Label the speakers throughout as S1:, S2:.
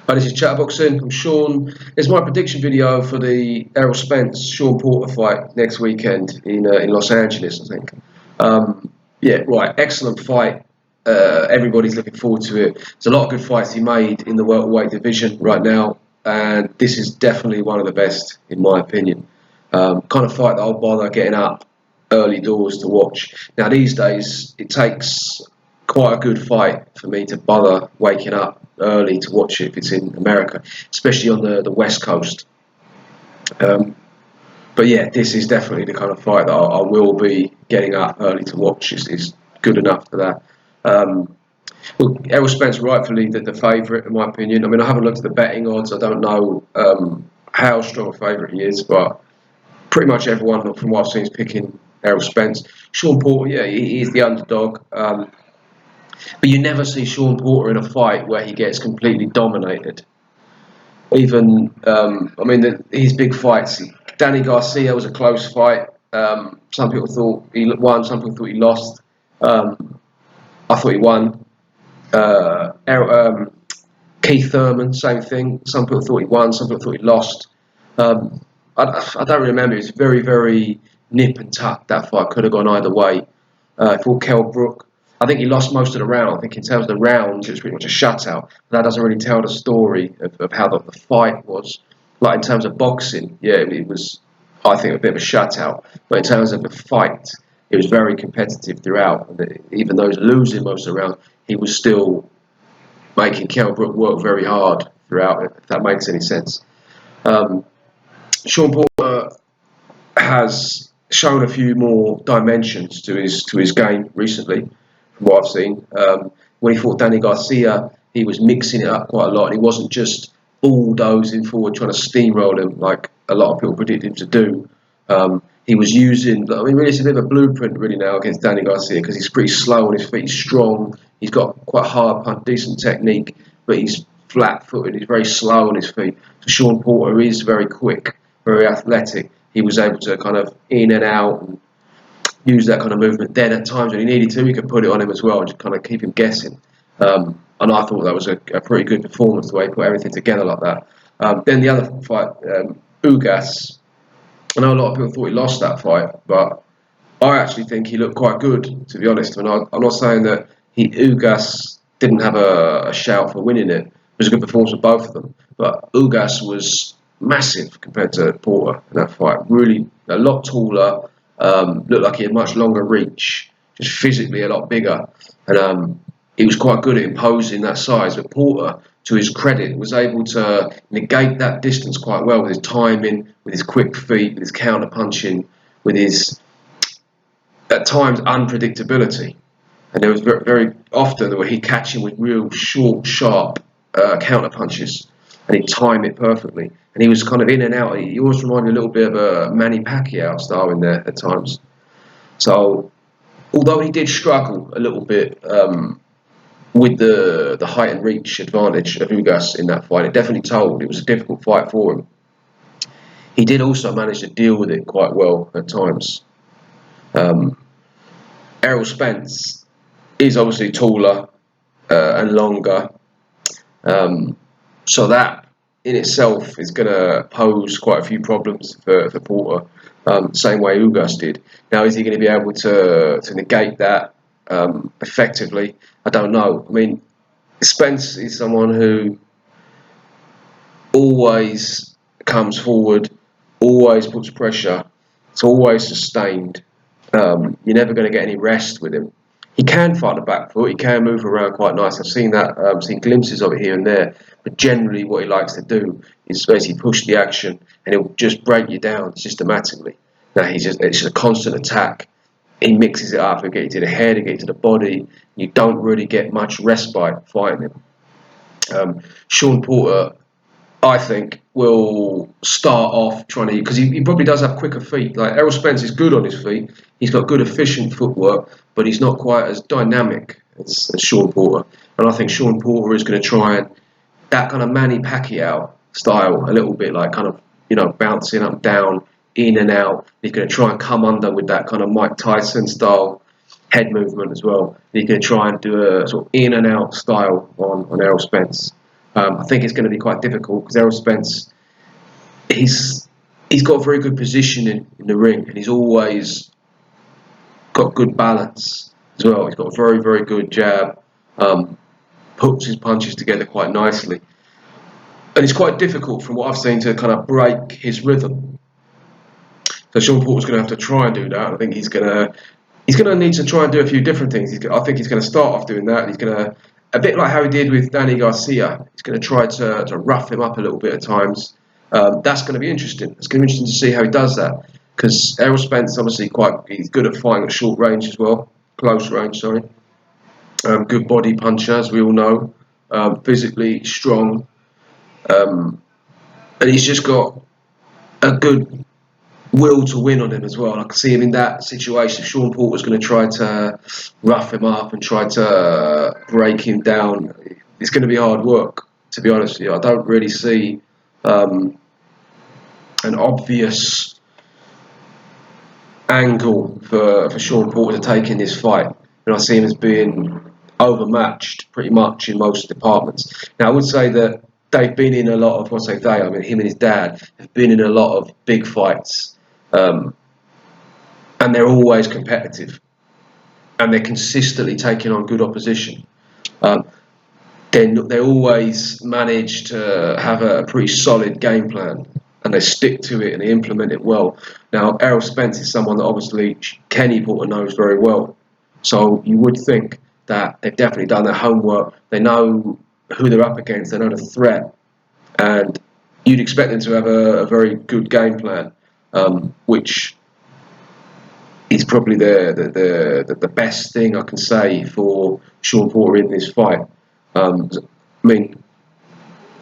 S1: This is Chatterboxing. I'm Shawn. It's my prediction video for the Errol Spence Shawn Porter fight next weekend in Los Angeles, I think. Yeah, right. Excellent fight. Everybody's looking forward to it. There's a lot of good fights he made in the welterweight division right now, and this is definitely one of the best, in my opinion. Kind of fight that I'll bother getting up early doors to watch. Now, these days, it takes quite a good fight for me to bother waking up early to watch it if it's in America, especially on the West Coast. But yeah, this is definitely the kind of fight that I will be getting up early to watch. Is good enough for that. Well, Errol Spence rightfully the favourite, in my opinion. I mean, I haven't looked at the betting odds. I don't know how strong a favourite he is, but pretty much everyone from what I've seen is picking Errol Spence. Shawn Porter, yeah, he is the underdog. But you never see Shawn Porter in a fight where he gets completely dominated. Even, I mean, his big fights. Danny Garcia was a close fight. Some people thought he won, some people thought he lost. I thought he won. Keith Thurman, same thing. Some people thought he won, some people thought he lost. I don't remember. It was very, very nip and tuck. That fight could have gone either way. For Kell Brook, I think he lost most of the round. I think in terms of the rounds, it was pretty much a shutout. That doesn't really tell the story of how the fight was. Like in terms of boxing, yeah, it was, I think, a bit of a shutout. But in terms of the fight, it was very competitive throughout. And even though he was losing most of the round, he was still making Kell Brook work very hard throughout, if that makes any sense. Shawn Porter has shown a few more dimensions to his game recently, from what I've seen. When he fought Danny Garcia, he was mixing it up quite a lot. And he wasn't just bulldozing forward, trying to steamroll him like a lot of people predicted him to do. He was using, I mean, really, it's a bit of a blueprint really now against Danny Garcia because he's pretty slow on his feet, he's strong, he's got quite hard punch, decent technique, but he's flat-footed, he's very slow on his feet. So Shawn Porter is very quick, very athletic. He was able to kind of in and out and use that kind of movement. Then at times when he needed to, he could put it on him as well and just kind of keep him guessing. And I thought that was a pretty good performance, the way he put everything together like that. Then the other fight, Ugas, I know a lot of people thought he lost that fight, but I actually think he looked quite good, to be honest. And I'm not saying that Ugas didn't have a shout for winning it. It was a good performance for both of them. But Ugas was massive compared to Porter in that fight. Really a lot taller, looked like he had much longer reach, just physically a lot bigger. And he was quite good at imposing that size. But Porter, to his credit, was able to negate that distance quite well with his timing, with his quick feet, with his counter punching, with his, at times, unpredictability. And there was very, very often where he'd catch him with real short, sharp counter punches, and he'd time it perfectly. And he was kind of in and out. He always reminded me a little bit of a Manny Pacquiao style in there at times. So, although he did struggle a little bit with the height and reach advantage of Ugas in that fight, it definitely told. It was a difficult fight for him. He did also manage to deal with it quite well at times. Errol Spence is obviously taller and longer, so that in itself is going to pose quite a few problems for Porter, same way Ugas did. Now, is he going to be able to negate that effectively? I don't know. I mean, Spence is someone who always comes forward, always puts pressure, it's always sustained. You're never going to get any rest with him. He can fight the back foot, he can move around quite nice. I've seen that, seen glimpses of it here and there. But generally, what he likes to do is basically push the action, and he'll just break you down systematically. Now it's just a constant attack. He mixes it up. He'll get you to the head, he'll get you to the body. You don't really get much respite fighting him. Shawn Porter, I think, will start off trying to, because he probably does have quicker feet. Like Errol Spence is good on his feet. He's got good, efficient footwork, but he's not quite as dynamic as Shawn Porter. And I think Shawn Porter is going to try and that kind of Manny Pacquiao style, a little bit like kind of, bouncing up, down, in and out. He's going to try and come under with that kind of Mike Tyson style head movement as well. He's going to try and do a sort of in and out style on Errol Spence. I think it's going to be quite difficult because Errol Spence, he's got very good positioning in the ring, and he's always got good balance as well. He's got a very, very good jab, puts his punches together quite nicely. And it's quite difficult from what I've seen to kind of break his rhythm. So Shawn Porter's going to have to try and do that. I think he's going to need to try and do a few different things. I think he's going to start off doing that. He's going to, a bit like how he did with Danny Garcia, he's going to try to rough him up a little bit at times. That's going to be interesting. It's going to be interesting to see how he does that, because Errol Spence obviously he's good at fighting at short range as well, close range, sorry. Good body puncher, as we all know, physically strong, and he's just got a good will to win on him as well. I can see him in that situation. If Shawn Porter's going to try to rough him up and try to break him down, it's going to be hard work, to be honest with you. I don't really see an obvious angle for Shawn Porter to take in this fight. And I see him as being overmatched pretty much in most departments. Now, I would say that they've been in a lot of, when I say they, I mean him and his dad, have been in a lot of big fights. And they're always competitive. And they're consistently taking on good opposition. They always manage to have a pretty solid game plan, and they stick to it and they implement it well. Now, Errol Spence is someone that obviously Kenny Porter knows very well. So you would think that they've definitely done their homework. They know who they're up against. They know the threat. And you'd expect them to have a very good game plan, which is probably the best thing I can say for Shawn Porter in this fight. I mean,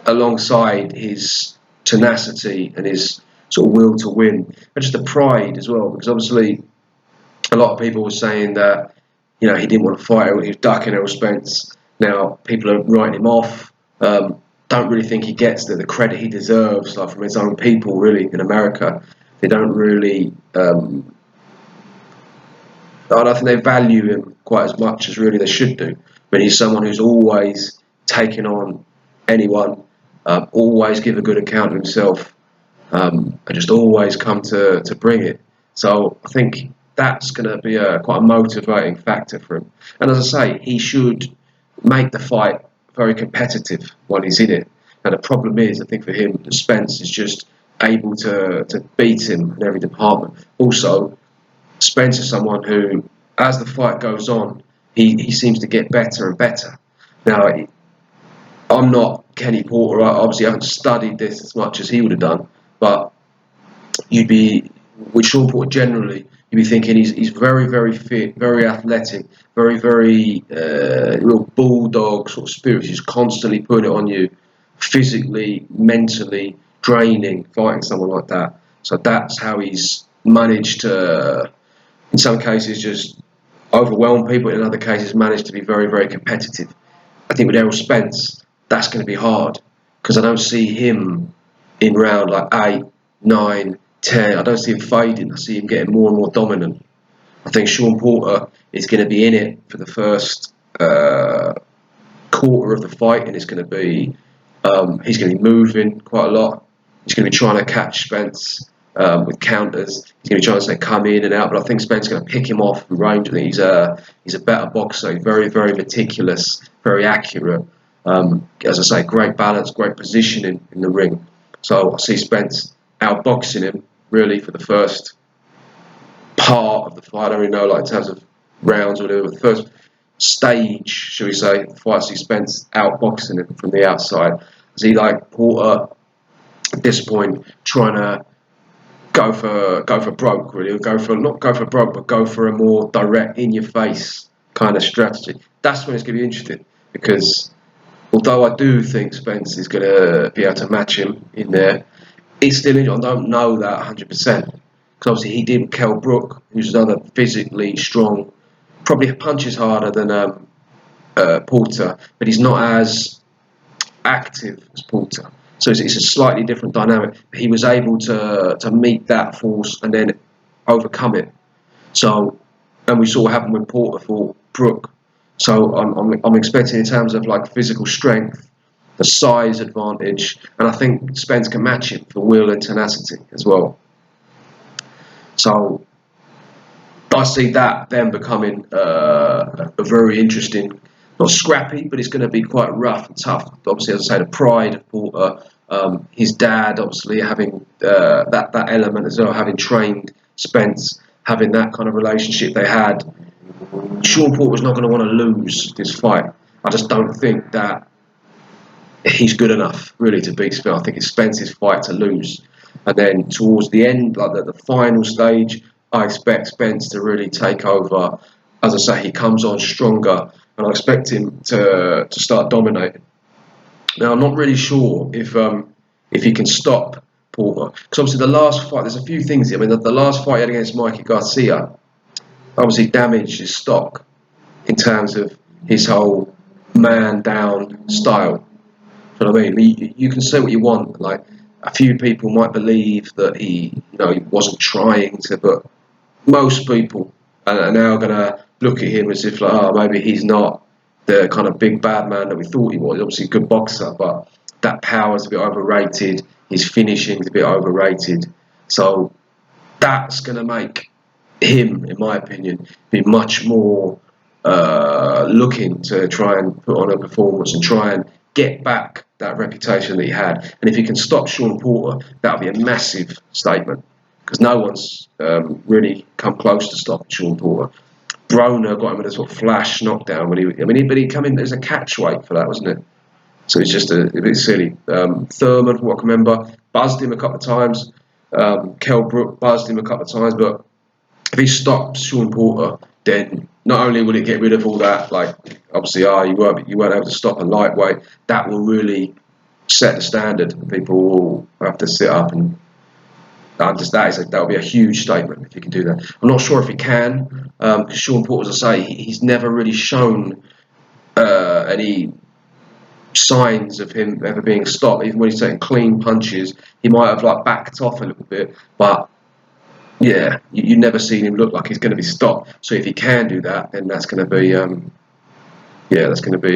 S1: alongside his tenacity and his sort of will to win, and just the pride as well, because obviously a lot of people were saying that, you know, he didn't want to fight, he was ducking Errol Spence. Now people are writing him off. Don't really think he gets the credit he deserves, like from his own people, really, in America. They don't really. I don't think they value him quite as much as really they should do. But he's someone who's always taken on anyone, always give a good account of himself, and just always come to bring it. So I think that's going to be quite a motivating factor for him. And as I say, he should make the fight very competitive while he's in it. And the problem is, I think for him, Spence is just able to beat him in every department. Also, Spence is someone who, as the fight goes on, he seems to get better and better. Now, I'm not Kenny Porter. I obviously haven't studied this as much as he would have done, but with Shawn Porter generally, you'd be thinking he's very, very fit, very athletic, very, very real bulldog sort of spirit. He's constantly putting it on you, physically, mentally draining, fighting someone like that. So that's how he's managed to, in some cases, just overwhelm people. In other cases, managed to be very, very competitive. I think with Errol Spence, that's going to be hard, because I don't see him in round like 8, 9, 10. I don't see him fading. I see him getting more and more dominant. I think Shawn Porter is going to be in it for the first quarter of the fight, and it's going to be he's going to be moving quite a lot. He's going to be trying to catch Spence with counters. He's going to be trying to say come in and out, but I think Spence is going to pick him off from range. I think he's a better boxer. He's very, very meticulous, very accurate. As I say, great balance, great positioning in the ring. So I see Spence outboxing him really for the first part of the fight. I don't really know, like in terms of rounds or whatever, but the first stage, shall we say, the fight, I see Spence outboxing him from the outside. I see like Porter at this point trying to go for broke, really, or not go for broke, but go for a more direct, in your face kind of strategy. That's when it's going to be interesting, because although I do think Spence is going to be able to match him in there, it's still I don't know that 100%. Because obviously he did Kell Brook, who's another physically strong, probably punches harder than Porter, but he's not as active as Porter. So it's a slightly different dynamic. He was able to meet that force and then overcome it. So, and we saw what happened when Porter fought Brook. So I'm expecting, in terms of like physical strength, the size advantage, and I think Spence can match him for will and tenacity as well. So I see that then becoming a very interesting, not scrappy, but it's going to be quite rough and tough. Obviously, as I say, the pride of Porter, his dad, obviously having that element as well, having trained Spence, having that kind of relationship they had. Shawn Porter was not going to want to lose this fight. I just don't think that he's good enough really to beat Spence. I think it's Spence's fight to lose. And then towards the end, like the final stage, I expect Spence to really take over. As I say, he comes on stronger, and I expect him to start dominating. Now, I'm not really sure if he can stop Porter, because obviously the last fight, there's a few things here. I mean, the last fight he had against Mikey Garcia obviously damaged his stock in terms of his whole man down style. You know what I mean? You can say what you want. Like, a few people might believe that he wasn't trying to, but most people are now going to look at him as if, like, oh, maybe he's not the kind of big bad man that we thought he was. He's obviously a good boxer, but that power's a bit overrated. His finishing's a bit overrated. So that's going to make him, in my opinion, be much more looking to try and put on a performance and try and get back that reputation that he had. And if he can stop Shawn Porter, that'll be a massive statement, because no one's really come close to stopping Shawn Porter. Broner got him with a sort of flash knockdown but he come in as a catch weight for that, wasn't it? So it's just a bit silly. Thurman, from what I can remember, buzzed him a couple of times. Kell Brook buzzed him a couple of times, but if he stops Shawn Porter, then not only will it get rid of all that, like, obviously, you weren't able to stop a lightweight, that will really set the standard. People will have to sit up and that will be a huge statement if he can do that. I'm not sure if he can, because Shawn Porter, as I say, he's never really shown any signs of him ever being stopped. Even when he's taking clean punches, he might have like backed off a little bit, but yeah, you never seen him look like he's going to be stopped. So if he can do that, then that's going to be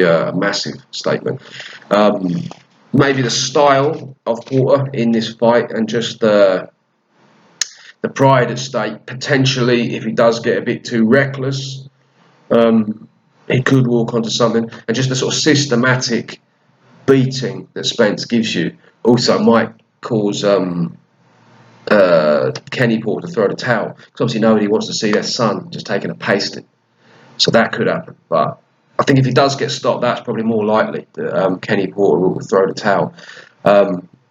S1: a massive statement. Maybe the style of Porter in this fight and just the pride at stake. Potentially, if he does get a bit too reckless, he could walk onto something. And just the sort of systematic beating that Spence gives you also might cause Kenny Porter to throw the towel, because obviously nobody wants to see their son just taking a pasting. So that could happen. But I think if he does get stopped, that's probably more likely that Kenny Porter will throw the towel.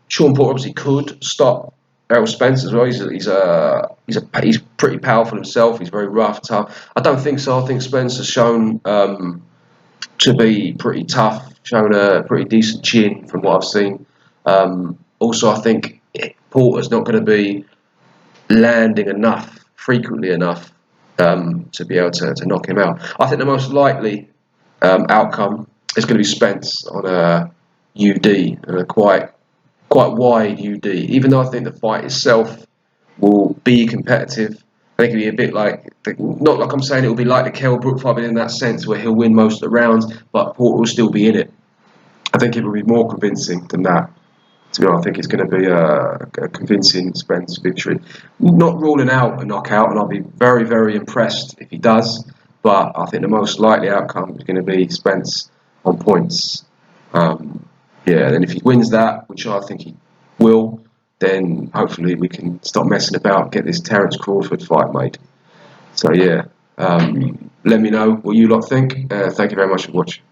S1: Shawn Porter obviously could stop Errol Spence as well. He's pretty powerful himself. He's very rough, tough. I don't think so. I think Spence has shown to be pretty tough, shown a pretty decent chin from what I've seen. Also, I think Porter's not going to be landing frequently enough to be able to knock him out. I think the most likely outcome is going to be Spence on a UD, and a quite wide UD. Even though I think the fight itself will be competitive, I think it'll be a bit like, not like I'm saying it will be like the Kell Brook fight, but in that sense where he'll win most of the rounds, but Porter will still be in it. I think it will be more convincing than that. To be honest, I think it's going to be a convincing Spence victory. Not ruling out a knockout, and I'll be very, very impressed if he does. But I think the most likely outcome is going to be Spence on points. And if he wins that, which I think he will, then hopefully we can stop messing about, get this Terence Crawford fight made. So yeah, let me know what you lot think. Thank you very much for watching.